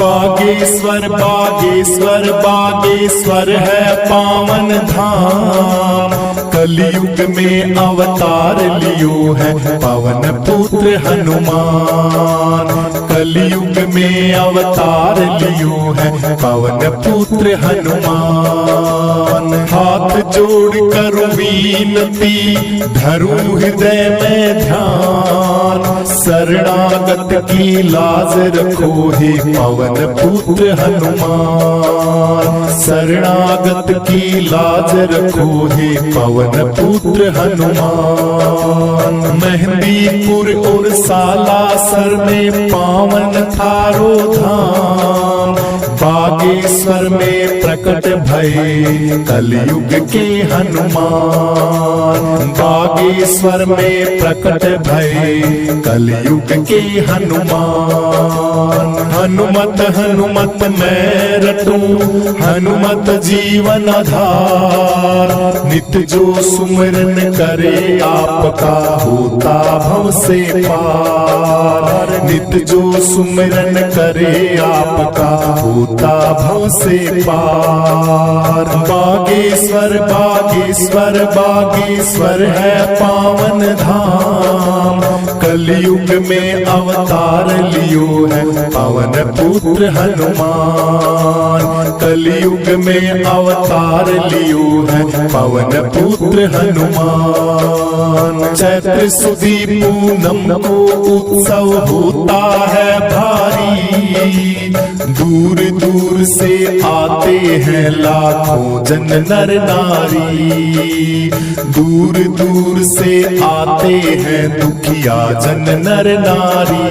बागेश्वर बागेश्वर बागेश्वर है पावन धाम। कलयुग में अवतार लियो है पवन पुत्र हनुमान। कलयुग में अवतार लियो है पवन पुत्र हनुमान। हाथ जोड़ कर विनती धरू हृदय में ध्यान। शरणागत की लाज रखो हे पवन पुत्र हनुमान। शरणागत की लाज रखो हे पवन पुत्र हनुमान। मेहंदीपुर और सालासर में पावन थारो धाम। बागेश्वर में प्रकट भये कलयुग के हनुमान। बागेश्वर में प्रकट भये कलयुग के हनुमान। हनुमत हनुमत मैं रटूं हनुमत जीवन आधार। नित जो सुमिरन करे आपका होता भव से पार। नित जो सुमिरन करे आपका होता भव से पार। बागेश्वर बागेश्वर बागेश्वर है पावन धाम। कलयुग में अवतार लियो है पवन पुत्र हनुमान। कलयुग में अवतार लियो है पवन पुत्र हनुमान। चैत्र सुदी पूनम को उत्सव होता है भारी। दूर दूर से आते हैं लाखों जन नर नारी। दूर दूर से आते हैं दुखिया जन नर नारी।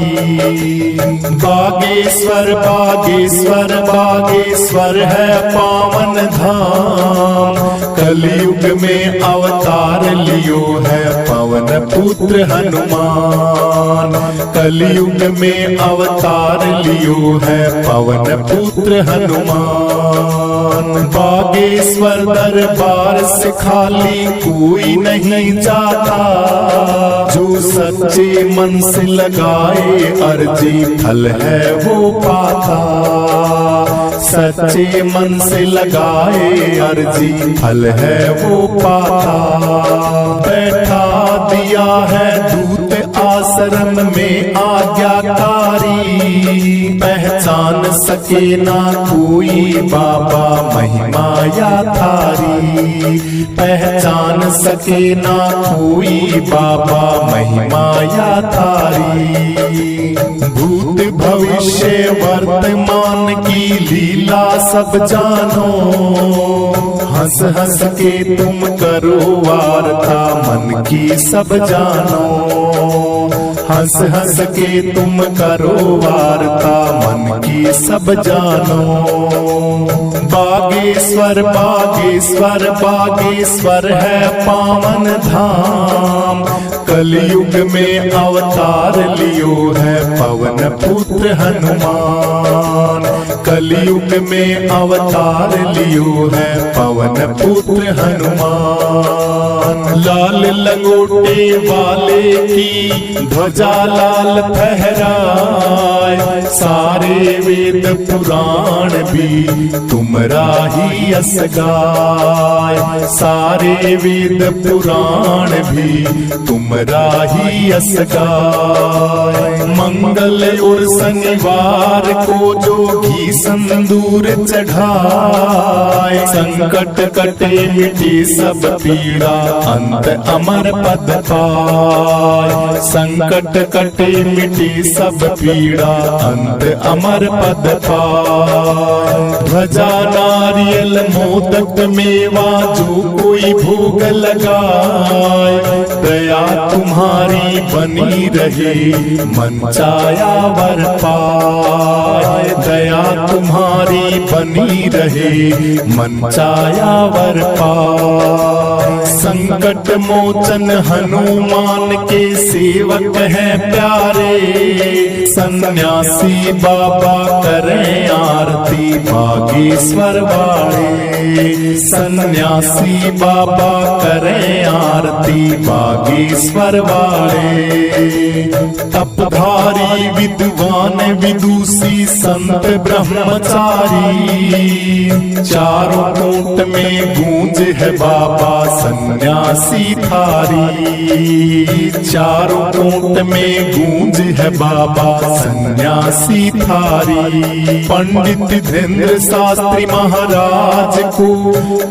बागेश्वर बागेश्वर बागेश्वर है पावन धाम। कलयुग में अवतार लियो है पवन पुत्र हनुमान। कलयुग में अवतार लियो है पवन पुत्र हनुमान। बागेश्वर दरबार से खाली कोई नहीं जाता। जो सच्चे मन से लगाए अर्जी फल है वो पाता। सच्चे मन से लगाए अर्जी फल है वो पाता। बैठा दिया है दूत आश्रम में आज्ञाकारी। पहचान सके ना कोई बाबा महिमा या थारी। पहचान सके ना कोई बाबा महिमा या थारी। भूत भविष्य वर्तमान की लीला सब जानो। हंस हंस के तुम करो वार्ता मन की सब जानो। हंस हंस के तुम करो वार्ता मन की सब जानो। बागेश्वर बागेश्वर बागेश्वर है पावन धाम। कलयुग में अवतार लियो है पवन पुत्र हनुमान। कलयुग में अवतार लियो है पवन पुत्र हनुमान। लाल लंगोटे वाले की ध्वजा लाल फहराए। सारे वेद पुराण भी तुमरा ही यश गाय। सारे वेद पुराण भी तुमरा ही यश गाय। मंगल और शनिवार को जो घी संदूर चढ़ाए। संकट कटे मिटे सब पीड़ा अंत अमर पद पाए। संकट कटे मिटे सब पीड़ा अंत अमर पद पाए। ध्वजा नारियल मोदक मेवा जो कोई भोग लगाए। दया तुम्हारी बनी रहे मन चाया वर पाए। दया तुम्हारी बनी रहे, मन चाया वर पाए। संकट मोचन हनुमान के सेवक हैं प्यारे, सन्यासी बाबा करें आरती बागेश्वर वाले। सन्यासी बाबा करें आरती बागेश्वर वाले। तपधारी विद्वान विदुषी संत ब्रह्मचारी, चारों कूट में गूंज है बाबा सन्यासी थारी। चारों कूट में गूंज है बाबा सन्यासी थारी। पंडित धीरेन्द्र शास्त्री महाराज को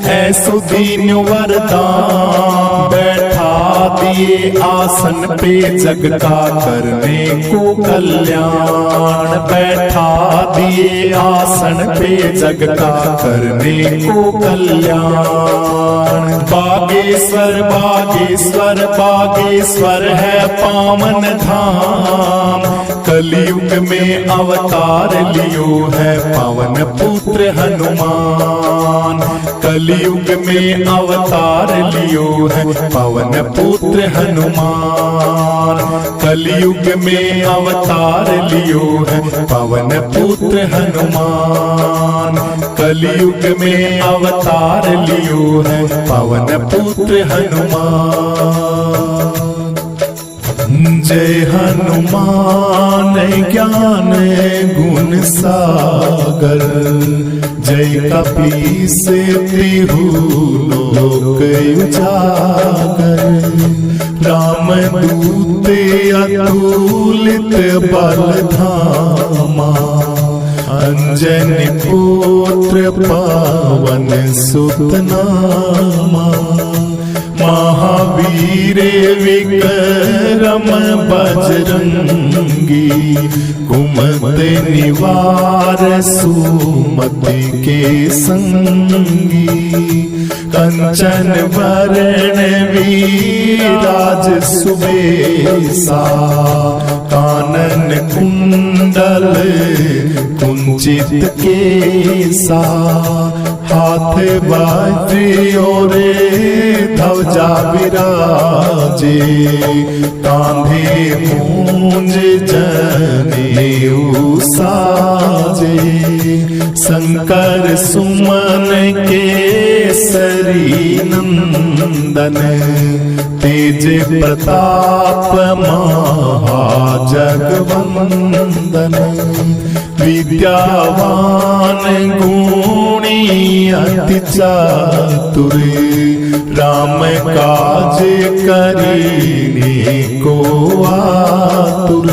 ऐसो दीन वरदान, बैठा दिए आसन पे जग का करने को कल्याण। बैठा दिए आसन पे जग का करने को कल्याण। बागेश्वर बागेश्वर बागेश्वर है पावन धाम, कलयुग में अवतार लियो है पवन पुत्र हनुमान। कलयुग में अवतार लियो है पवन पुत्र हनुमान। कलयुग में अवतार लियो है पवन पुत्र हनुमान। कलयुग में अवतार लियो है पवन पुत्र हनुमान। जय हनुमान ज्ञान गुण सागर, जय कपीस तिहु लोक उजागर। राम दूत अतुलित बल धामा, अंजनी पुत्र पावन सुत नामा। महावीर विक्रम बजरंगी, कुमति निवार सुमति के संगी। कंचन वरण विराज सुबेसा, कानन कुंडल कुंचित केसा। हाथ बाजो रे ध्वजा विराजे, कांधे मूंज जनेऊ साजे। शंकर सुमन केसरी नंदन, तेज प्रताप महाजगवंदन। विद्यावान गुणी अति चातुर, राम काज करीने को आतुर।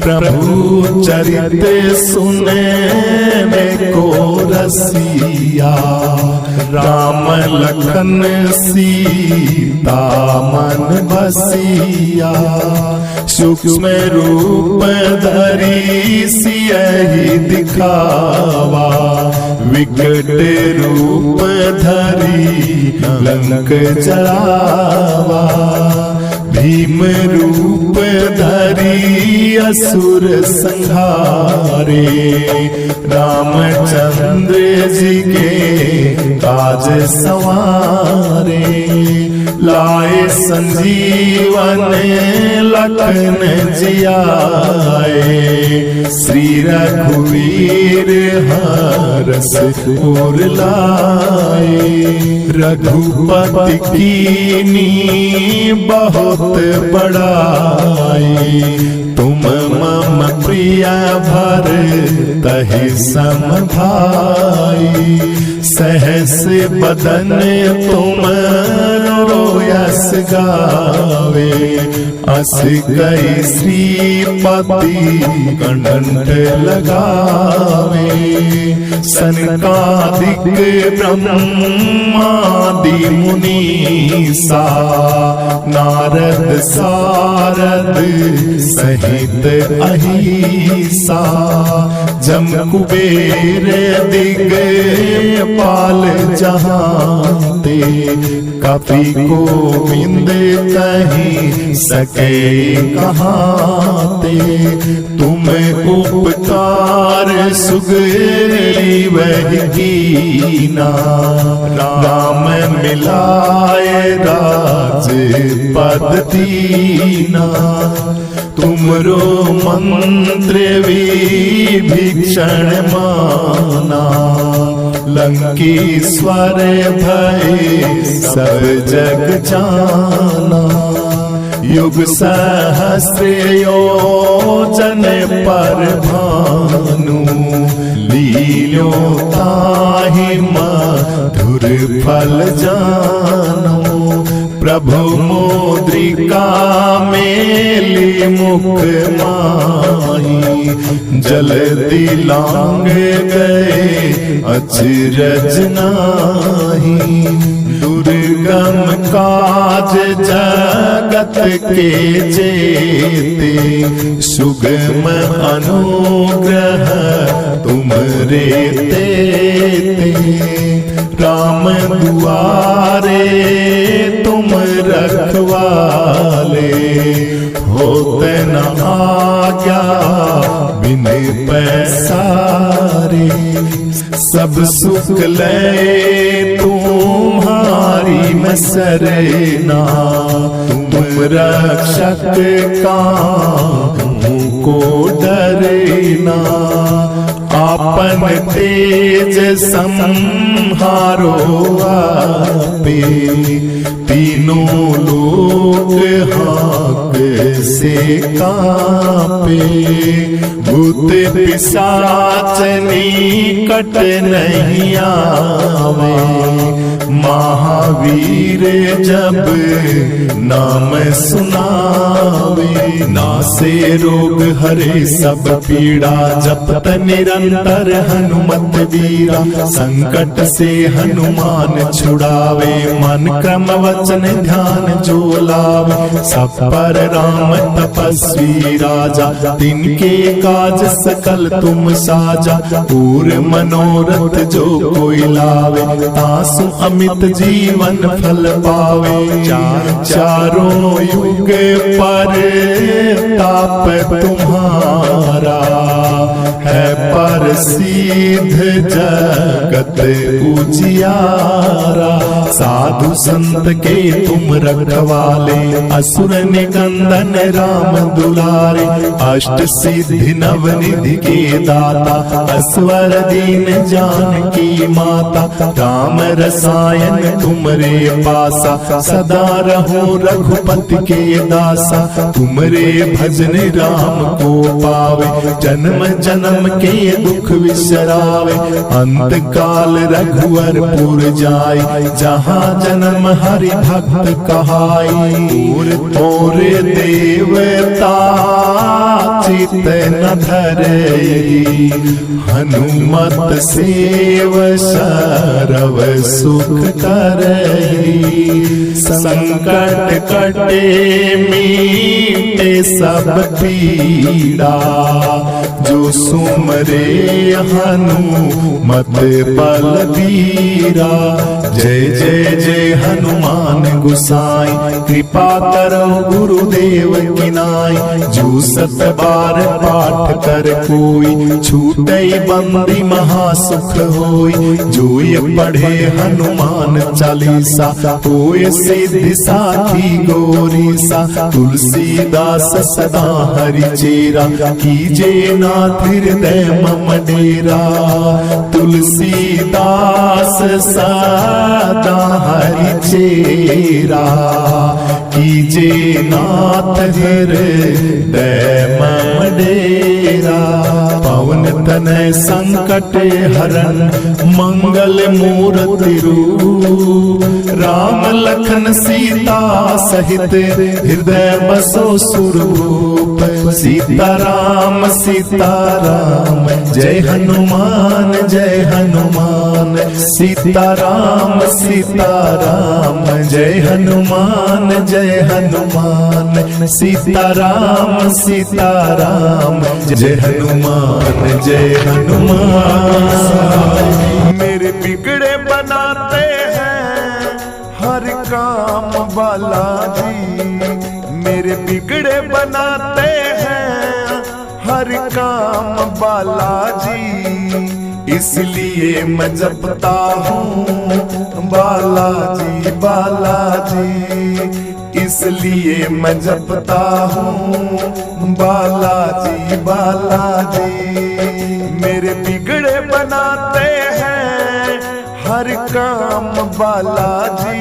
प्रभु चरित सुने में को रसिया, राम लखन सीता मन बसिया। सूक्ष्म रूप धरी सियहि दिखावा, विकट रूप धरी लंक जलावा। भीम रूप धरी असुर संहारे, रामचंद्र जी के काज संवारे। लाए संजीवन लखन जियाए, श्री रघुवीर हरस उर लाए। रघुपति कीनी बहुत बड़ाई, तुम मम प्रिय भरतहि सम भाई। सहस बदन तुम रोयस गावे, अस कई श्रीपति कंठ लगावे। सनकादिक ब्रह्मादि मुनीसा, नारद सारद सहित अहि महिषा जम कुबेर दिग पाल जहाते कपि गोविंद कहीं सके कहाते तुम उपकार सुग्रीव कीना राम मिलाए राज पद दीना तुमरो मंत्र विभीषण माना लंकेश्वर भय सब जग जाना युग सहस्र योजन पर भानु लील्यो ताहि मधुर फल जानो प्रभु मुद्रिका मेली मुख माही जल्दी लांग गए अचरज नाही दुर्गम काज जगत के जेते सुगम अनुग्रह तुमरे तेते राम दुआरे तुम रखवाले होते न आज्ञा बिन पैसारे सब सुख ले तुम्हारी मैं सरना तुम रक्षक काहू को डरना आपन तेज संहारो आपे तीनों लोक हाक से कांपे भूत पिशाच निकट नहीं आवे महावीर जब नाम सुनावे नासे रोग हरे सब पीड़ा जपत निरंतर हनुमत वीरा संकट से हनुमान छुड़ावे मन क्रम वचन ध्यान जो लावे सब पर राम तपस्वी राजा तिनके काज सकल तुम साजा पूर मनोरथ जो कोई लावे तासु अमित जीवन फल पावे चारों युग पर ताप तुम्हारा है पर सिद्ध जगत उजियारा साधु संत के तुम रखवाले असुर निकंदन राम दुलारे अष्ट सिद्धि नवनिधि के दाता असवर दीन जानकी माता राम रसायन तुमरे पासा सदा रहो रघुपति के दासा तुमरे भजन राम को पावे जन्म जन्म के दुख विसरावे अंत काल रघुवरपुर जाय जहाँ जन्म हरि भक्त कहाई तोर देवता चित न धरई हनुमत सेव सरव सुख करई संकट कटे मीटे सब पीड़ा जो सुमरे हनुमत बलबीरा जय जय जय हनुमान गोसाई कृपा करो गुरुदेव की नाई जो सत बार पाठ कर कोई छूटे बंदी महासुख होई जो ये पढ़े हनुमान चालीसा होए सिद्धि साखी गौरी सा तुलसीदास सदा हरि चेरा कीजे नाथ हृदय मम डेरा तुलसीदास सदा हरि चेरा कीजे नाथ हृदय मम डेरा पवन तनय संकट हरण मंगल मूर्ति रूप राम लखन सीता सहित हृदय बसो सुरभूप सीताराम सीताराम जय हनुमान जय हनुमान, सीताराम सीताराम, जय हनुमान जय हनुमान, सीताराम सीताराम, जय हनुमान जय हनुमान। मेरे बिगड़े बनाते हैं हर काम बालाजी, मेरे बिगड़े बनाते हैं हर काम बालाजी, इसलिए मैं जपता हूँ बालाजी बालाजी, इसलिए मैं जपता हूँ बालाजी बालाजी। मेरे बिगड़े बनाते हैं हर काम बालाजी,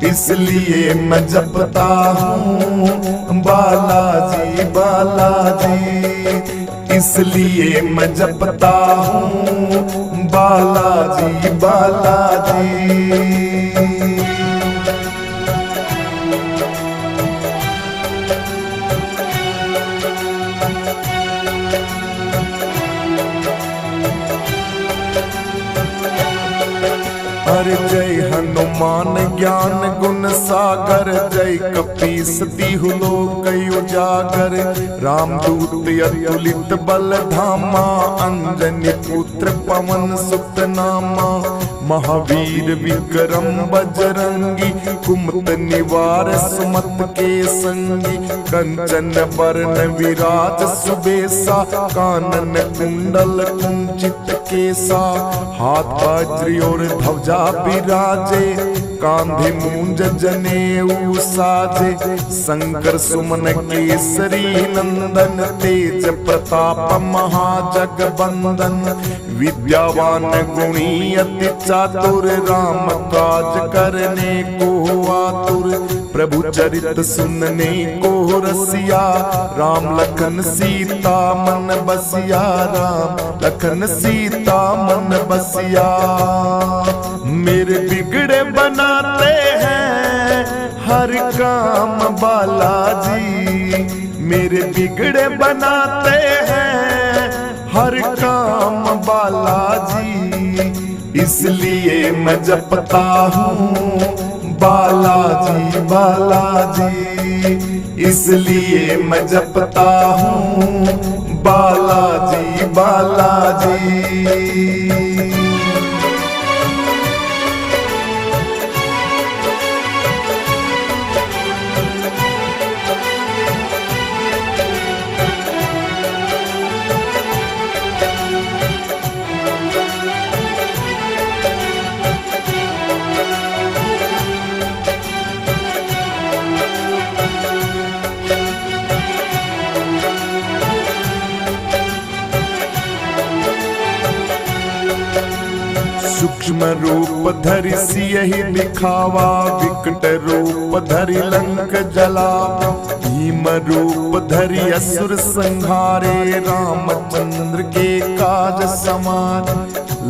इसलिए मैं जपता हूँ बालाजी बालाजी, इसलिए मैं जपता हूँ बालाजी बालाजी। हर जय हनुमान ज्ञान गुण सागर, जय कपीस तिहु लोक उजागर, रामदूत अतुलित बल धामा, अंजनी पुत्र पवन सुत नामा, महावीर विक्रम बजरंगी, कुमत निवार सुमत के संगी, कंचन बरन विराज सुबेसा, कानन कुंडल कुंचित केसा, हाथ वज्र और ध्वजा विराजे, कांधे मूंज जनेऊ साजे, शंकर सुमन केसरी नंदन, तेज प्रताप महाजगबंदन, विद्यावान गुणी अति चातुर, राम काज करने को आतुर, प्रभु चरित सुनने को रसिया, राम लखन सीता मन बसिया, राम लखन सीता मन बसिया। मेरे बिगड़े बनाते हैं हर काम बालाजी, मेरे बिगड़े बनाते हैं हर काम बालाजी, इसलिए मैं जपता हूँ बालाजी बालाजी, इसलिए मैं जपता हूँ बालाजी बालाजी। सूक्ष्म रूप धरि सियहि दिखावा, विकट रूप धरि लंक जलावा, भीम रूप धरि असुर संहारे, रामचंद्र के काज समान,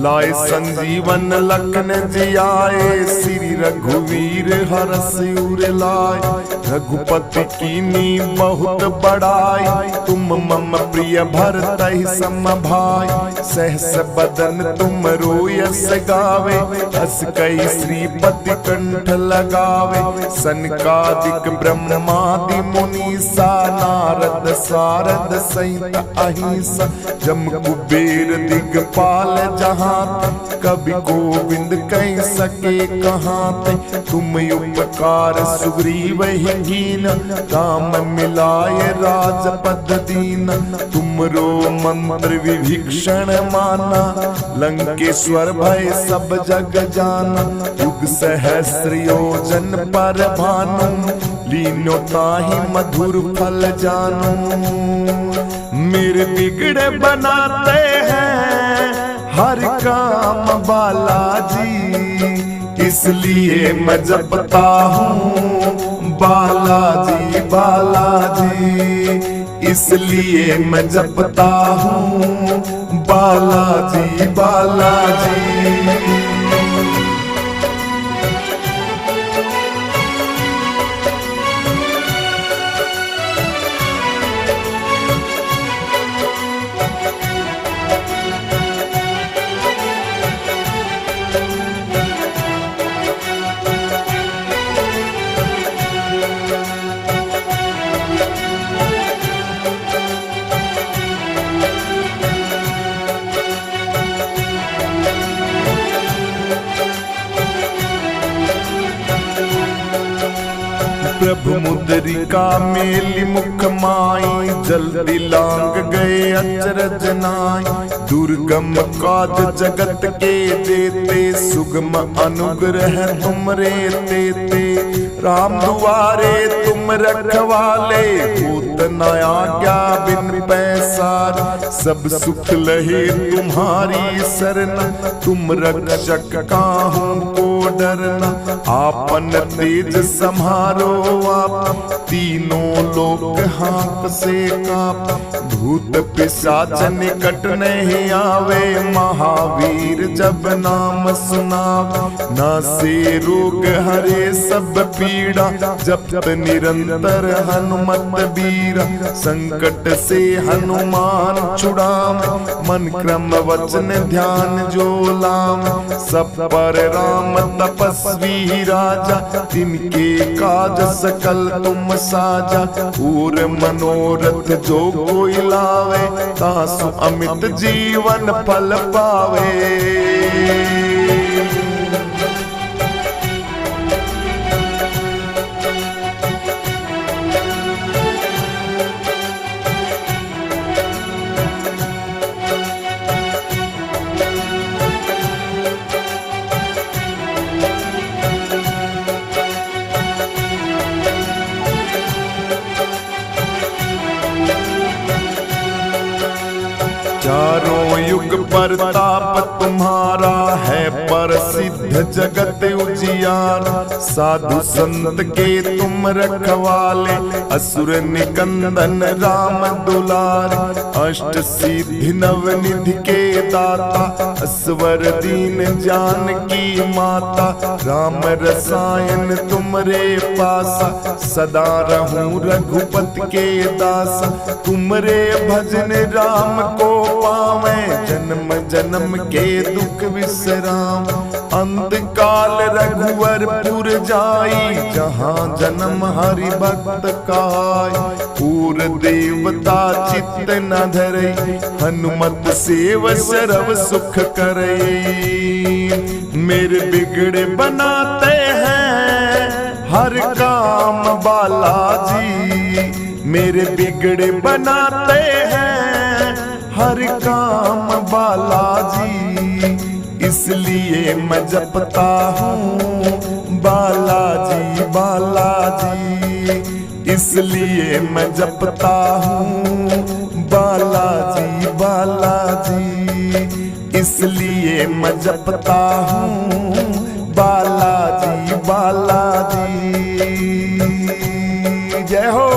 लाए संजीवन लखन जियाए, श्री रघुवीर हरष उर लाए, रघुपति कीनी बहुत बड़ाई, तुम मम प्रिय भरतहि सम भाई, सहस बदन तुम रोयस गावे, हस कई श्रीपति कंठ लगावे, सनकादिक ब्रह्मादि मुनीसा, नारद सारद सहित अहिंसा, जम कुबेर दिगपाल जहाँ, कवि गोविंद कह सके कहाँ ते, तुम उपकार सुग्रीव ही कीन, राम मिलाए राजपद दीन, तुमरो मंत्र विभीषण माना, लंकेश्वर भय सब जग जाना, युग सहस्र योजन पर भानु, लीनो ताहि मधुर फल जानू। मेरे बिगड़े बनाते हैं हर काम बालाजी, इसलिए मैं जपता हूँ बालाजी बालाजी, इसलिए मैं जपता हूँ बालाजी बालाजी। प्रभु मुद्रिका मेली मुख माई, जल्दी लांग गए अचरज नाई। दुर्गम काज जगत के देते, सुगम अनुग्रह तुमरे तेते। राम दुआरे तुम रखवाले, भूत न आज्ञा बिन पैसार। सब सुख लहे तुम्हारी शरण, तुम रक्षक काहू को डरना। आपन तेज सम्हारो आप, तीनों लोक हाँक से काप। भूत पिशाच निकट नहीं आवे, महावीर जब नाम सुनावे। नासे रोग हरे सब पीड़ा, जपत निरंतर हनुमत बीरा। संकट से हनुमान छुड़ावे, मन क्रम वचन ध्यान जो लावे। सब पर राम तपस्वी राजा, तिनके काज सकल तुम साजा। और मनोरथ जो कोई लावे, तासु अमित जीवन फल पावे। चारों युग प्रताप तुम्हारा है, प्रसिद्ध जगत उजियारा। साधु संत के तुम रखवाले, असुर निकंदन राम दुलारे। अष्ट सिद्धि नव निधि के दाता, असवर दीन जानकी माता। राम रसायन तुमरे पासा, सदा रहूं रघुपत के दासा। तुमरे भजन राम को पावे, जन्म जन्म के दुख विश्राम। अंत काल रघुवर पुर जाई, जहाँ जन्म हरि भक्त काई। पूर देवता चित्त न धरई, हनुमत सेव सरव सुख करई। मेरे बिगड़े बनाते हैं हर काम बालाजी, मेरे बिगड़े बनाते हैं हर काम बालाजी। इसलिए मैं जपता हूँ बालाजी बालाजी, इसलिए मैं जपता हूँ बालाजी बालाजी, इसलिए मैं जपता हूँ बालाजी बालाजी। जय हो।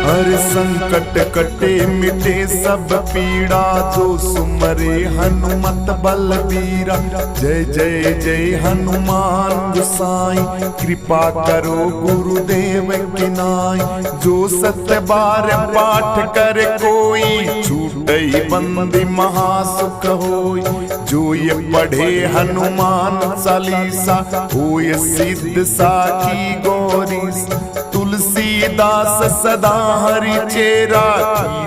हर संकट कटे मिटे सब पीड़ा, जो सुमरे हनुमत बलबीरा। जय जय जय हनुमान गोसाई, कृपा करो गुरुदेव की नाई। जो सत्य बार पाठ करे कोई, छूटई बंदी महासुख होई। जो ये पढ़े हनुमान चालीसा, होय सिद्ध साखी गौरी। तुलसीदास सदा हरि चेरा,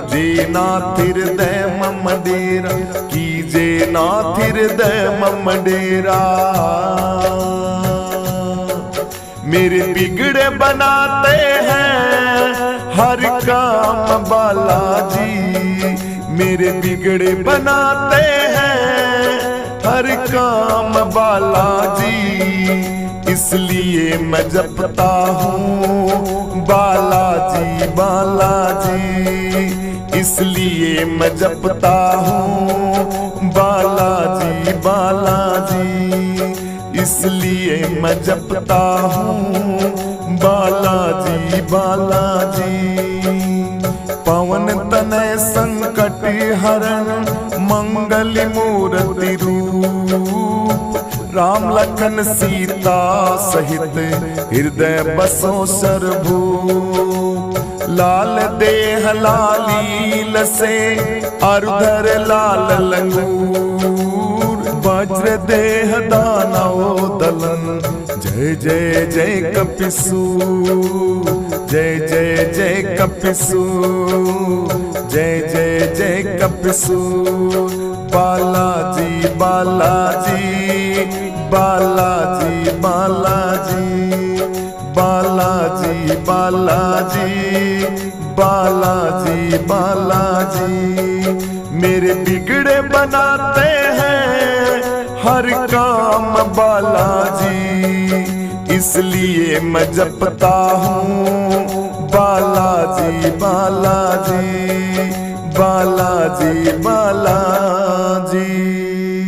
कीजे नाथ हृदय मम डेरा। कीजे नाथ हृदय मम डेरा। मेरे बिगड़े बनाते हैं हर काम बालाजी, मेरे बिगड़े बनाते हैं हर काम बालाजी। इसलिए मैं जपता हूँ बालाजी बालाजी, इसलिए मैं जपता हूँ बालाजी बालाजी, इसलिए मैं जपता हूँ बालाजी बालाजी। पवन तनय संकट हरण, मंगल मूर्ति रूप। राम लखन सीता सहित हृदय बसो सरभू। लाल देह लालील से अरुधर लाल लंगूर। वज्र देह दानव दलन जय जय जय कपिसूर। जय जय जय कपिसूर। जय जय जय कपिसूर। बालाजी बालाजी बालाजी बालाजी बालाजी बालाजी बालाजी बालाजी। मेरे बिगड़े बनाते हैं हर काम बालाजी, इसलिए मैं जपता हूँ बालाजी बालाजी बालाजी बालाजी।